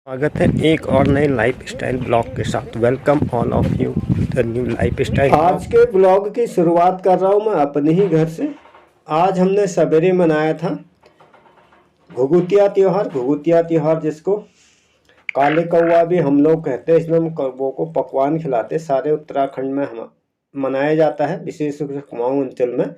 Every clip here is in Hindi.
स्वागत है एक और नए लाइफ स्टाइल ब्लॉग के साथ। Welcome all of you the new life style. आज के ब्लॉग की शुरुआत कर रहा हूँ मैं अपने ही घर से। आज हमने सवेरे मनाया था घुघुतिया त्यौहार। घुघुतिया त्यौहार जिसको काले कौवा भी हम लोग कहते हैं। इसमें हम कौवों को पकवान खिलाते, सारे उत्तराखंड में हम मनाया जाता है, विशेष रूप से कुमाऊं अंचल में।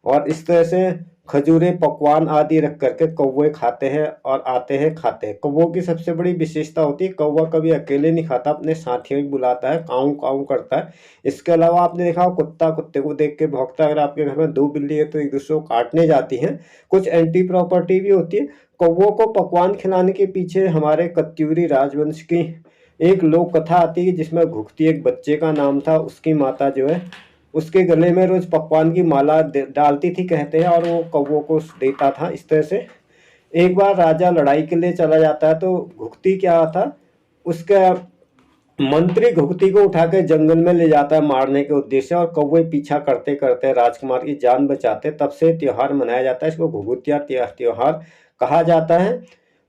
और इस तरह से खजूरें पकवान आदि रख करके कौवे खाते हैं और आते हैं खाते हैं। कौवों की सबसे बड़ी विशेषता होती है, कौवा कभी अकेले नहीं खाता, अपने साथियों ही बुलाता है, काऊ काऊ करता है। इसके अलावा आपने देखा हो कुत्ता कुत्ते को देख के भौंकता है। अगर आपके घर में दो बिल्ली है तो एक दूसरे को काटने जाती हैं। कुछ एंटी प्रॉपर्टी भी होती है। कौवों को पकवान खिलाने के पीछे हमारे कत्यूरी राजवंश की एक लोक कथा आती है, जिसमें घुघती एक बच्चे का नाम था। उसकी माता जो है उसके गले में रोज पकवान की माला डालती थी कहते हैं, और वो कौवों को देता था। इस तरह से एक बार राजा लड़ाई के लिए चला जाता है तो घुघती क्या था, उसका मंत्री घुघती को उठा के जंगल में ले जाता है मारने के उद्देश्य, और कौवे पीछा करते करते राजकुमार की जान बचाते। तब से त्योहार मनाया जाता है। इसको घुघुतिया त्योहार कहा जाता है।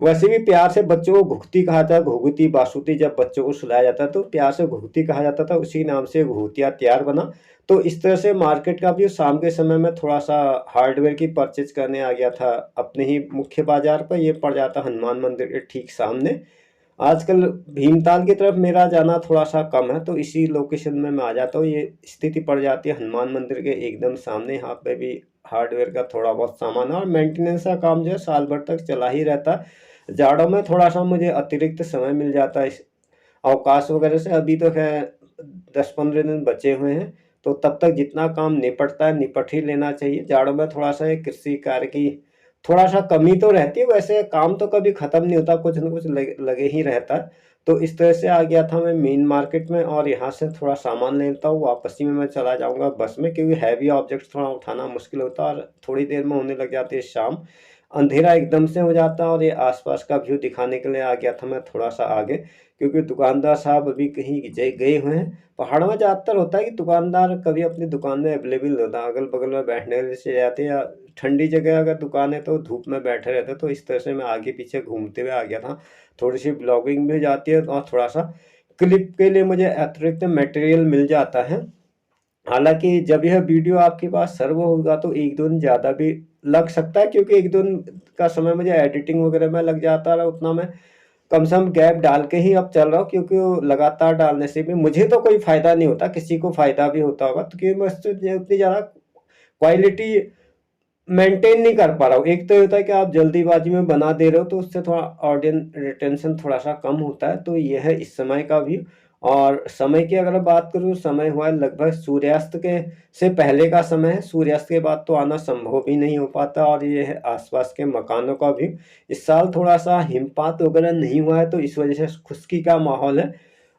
वैसे भी प्यार से बच्चों को घुघती कहा जाता है। घुघुती बासुती जब बच्चों को सुलाया जाता है तो प्यार से घुघुती कहा जाता था, उसी नाम से घुघुतिया त्योहार बना। तो इस तरह से मार्केट का भी शाम के समय में थोड़ा सा हार्डवेयर की परचेज करने आ गया था अपने ही मुख्य बाजार पर। ये पड़ जाता हनुमान मंदिर के ठीक सामने। आजकल भीमताल की तरफ मेरा जाना थोड़ा सा कम है, तो इसी लोकेशन में मैं आ जाता हूँ। ये स्थिति पड़ जाती है हनुमान मंदिर के एकदम सामने। यहाँ पे भी हार्डवेयर का थोड़ा बहुत सामान है, और मेंटेनेंस का काम जो है साल भर तक चला ही रहता है। जाड़ों में थोड़ा सा मुझे अतिरिक्त समय मिल जाता है इस अवकाश वगैरह से। अभी तो खैर 10-15 दिन बचे हुए हैं, तो तब तक जितना काम निपटता है निपट ही लेना चाहिए। जाड़ों में थोड़ा सा कृषि कार्य की थोड़ा सा कमी तो रहती है, वैसे काम तो कभी खत्म नहीं होता, कुछ न कुछ लगे ही रहता है। तो इस तरह से आ गया था मैं मेन मार्केट में, और यहाँ से थोड़ा सामान लेता हूँ। वापसी में मैं चला जाऊँगा बस में, क्योंकि हैवी ऑब्जेक्ट थोड़ा उठाना मुश्किल होता है, और थोड़ी देर में होने लग जाती है शाम। अंधेरा एकदम से हो जाता है। और ये आसपास का व्यू दिखाने के लिए आ गया था मैं थोड़ा सा आगे, क्योंकि दुकानदार साहब अभी कहीं गए हुए हैं। पहाड़ों में ज़्यादातर होता है कि दुकानदार कभी अपनी दुकान में अवेलेबल नहीं होता, अगल बगल में बैठने से जाते हैं, या ठंडी जगह अगर दुकान है तो धूप में बैठे रहते। तो इस तरह से मैं आगे पीछे घूमते हुए आ गया था। थोड़ी सी ब्लॉगिंग भी हो जाती है, और थोड़ा सा क्लिप के लिए मुझे अतिरिक्त मटेरियल मिल जाता है। हालांकि जब यह वीडियो आपके पास सर्व होगा तो एक दो दिन ज़्यादा भी लग सकता है, क्योंकि एक दो दिन का समय मुझे एडिटिंग वगैरह में लग जाता है। उतना मैं कम से कम गैप डाल के ही अब चल रहा हूँ, क्योंकि वो लगातार डालने से भी मुझे तो कोई फ़ायदा नहीं होता, किसी को फ़ायदा भी होता होगा। तो क्योंकि मैं उससे उतनी ज़्यादा क्वालिटी मेंटेन नहीं कर पा रहा हूँ। एक तो ये होता है कि आप जल्दीबाजी में बना दे रहे हो, तो उससे थोड़ा ऑडियंस रिटेंशन थोड़ा सा कम होता है। तो ये है इस समय का भी। और समय की अगर बात करूँ, समय हुआ है लगभग सूर्यास्त के से पहले का समय है। सूर्यास्त के बाद तो आना संभव ही नहीं हो पाता। और ये है आसपास के मकानों का भी। इस साल थोड़ा सा हिमपात वगैरह नहीं हुआ है, तो इस वजह से खुश्की का माहौल है।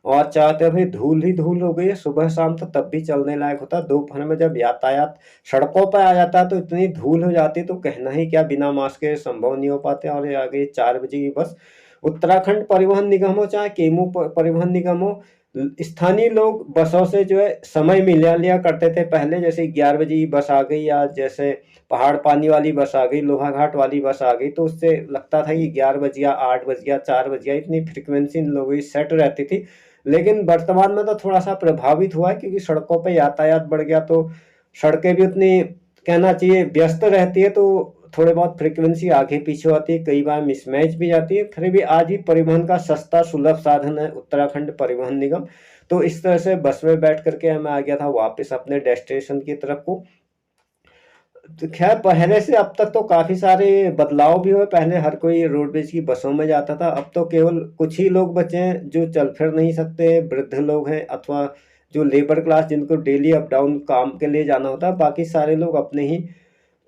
और चाहते भाई धूल ही धूल हो गई है सुबह शाम, तो तब भी चलने लायक होता है। दोपहर में जब यातायात सड़कों पर आ जाता है तो इतनी धूल हो जाती है, तो कहना ही क्या, बिना मास्क के संभव नहीं हो पाते। और ये आ गई 4 बजे की बस। उत्तराखंड परिवहन निगम हो चाहे केमू परिवहन निगम हो, स्थानीय लोग बसों से जो है समय मिला लिया करते थे पहले। जैसे 11 बजे की बस आ गई, या जैसे पहाड़ पानी वाली बस आ गई, लोहाघाट वाली बस आ गई, तो उससे लगता था कि 11 बज गया, 8 बज गया, 4 बज गया, इतनी फ्रिक्वेंसी इन लोगों की सेट रहती थी। लेकिन वर्तमान में तो थोड़ा सा प्रभावित हुआ है, क्योंकि सड़कों पे यातायात बढ़ गया, तो सड़कें भी उतनी कहना चाहिए व्यस्त रहती है, तो थोड़े बहुत फ्रिक्वेंसी आगे पीछे होती है, कई बार मिसमैच भी जाती है। फिर भी आज भी परिवहन का सस्ता सुलभ साधन है उत्तराखंड परिवहन निगम। तो इस तरह से बस में बैठ करके मैं आ गया था वापस अपने डेस्टिनेशन की तरफ को। तो खैर पहले से अब तक तो काफ़ी सारे बदलाव भी हुए। पहले हर कोई रोडवेज की बसों में जाता था, अब तो केवल कुछ ही लोग बचे हैं जो चल फिर नहीं सकते, वृद्ध लोग हैं अथवा जो लेबर क्लास जिनको डेली अप डाउन काम के लिए जाना होता है। बाकी सारे लोग अपने ही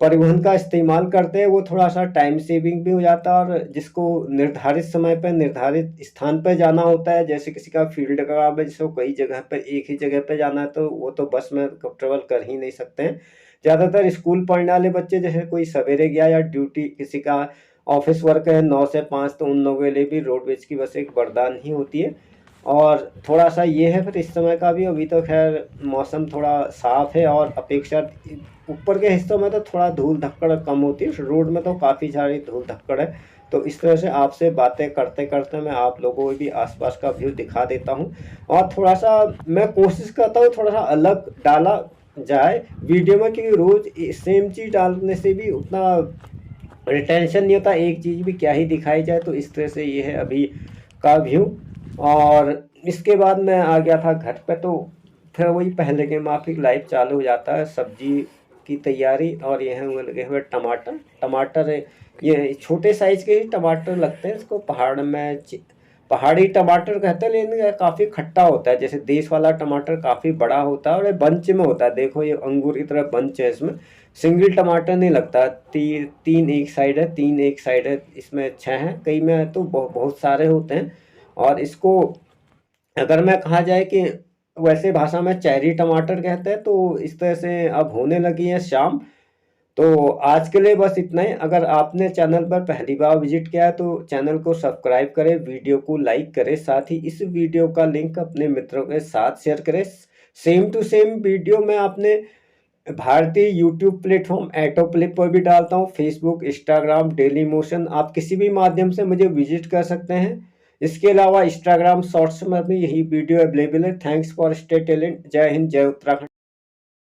परिवहन का इस्तेमाल करते हैं। वो थोड़ा सा टाइम सेविंग भी हो जाता है, और जिसको निर्धारित समय पर निर्धारित स्थान पर जाना होता है, जैसे किसी का फील्ड का काम है जिसको कई जगह पर एक ही जगह पर जाना है, तो वो तो बस में ट्रेवल कर ही नहीं सकते हैं। ज़्यादातर स्कूल पढ़ने वाले बच्चे, जैसे कोई सवेरे गया या ड्यूटी किसी का ऑफिस वर्क है 9 से 5, तो उन लोगों के लिए भी रोडवेज की बस एक वरदान ही होती है। और थोड़ा सा ये है फिर इस समय का भी। अभी तो खैर मौसम थोड़ा साफ है, और अपेक्षा ऊपर के हिस्सों में तो थोड़ा धूल धक्कड़ कम होती है, रोड में तो काफ़ी सारी धूल धक्कड़ है। तो इस तरह से आपसे बातें करते करते मैं आप लोगों को भी आसपास का व्यू दिखा देता हूँ। और थोड़ा सा मैं कोशिश करता हूँ थोड़ा सा अलग डाला जाए वीडियो में, क्योंकि रोज़ सेम चीज़ डालने से भी उतना रिटेंशन नहीं होता, एक चीज़ भी क्या ही दिखाई जाए। तो इस तरह से ये है अभी का व्यू। और इसके बाद मैं आ गया था घर पे, तो फिर वही पहले के माफिक लाइफ चालू हो जाता है, सब्जी की तैयारी। और ये हैं वो लगे हुए टमाटर। टमाटर ये छोटे साइज के ही टमाटर लगते हैं, इसको पहाड़ में पहाड़ी टमाटर कहते हैं, लेकिन ये काफ़ी खट्टा होता है। जैसे देश वाला टमाटर काफ़ी बड़ा होता है और ये बंच में होता है, देखो ये अंगूर की तरह बंच है इसमें, सिंगल टमाटर नहीं लगता। तीन एक साइड है, तीन एक साइड है, इसमें 6 हैं, कई में तो बहुत सारे होते हैं। और इसको अगर मैं कहा जाए कि वैसे भाषा में चेरी टमाटर कहते हैं। तो इस तरह से अब होने लगी है शाम। तो आज के लिए बस इतना ही। अगर आपने चैनल पर पहली बार विजिट किया है तो चैनल को सब्सक्राइब करें, वीडियो को लाइक करें, साथ ही इस वीडियो का लिंक अपने मित्रों के साथ शेयर करें। सेम टू सेम वीडियो मैं अपने भारतीय यूट्यूब प्लेटफॉर्म ऑटोप्ले पर भी डालता हूँ, फेसबुक, इंस्टाग्राम, डेली मोशन, आप किसी भी माध्यम से मुझे विजिट कर सकते हैं। इसके अलावा इंस्टाग्राम शॉर्ट्स में भी यही वीडियो अवेलेबल है। Thanks for stay talent. जय हिंद, जय उत्तराखंड।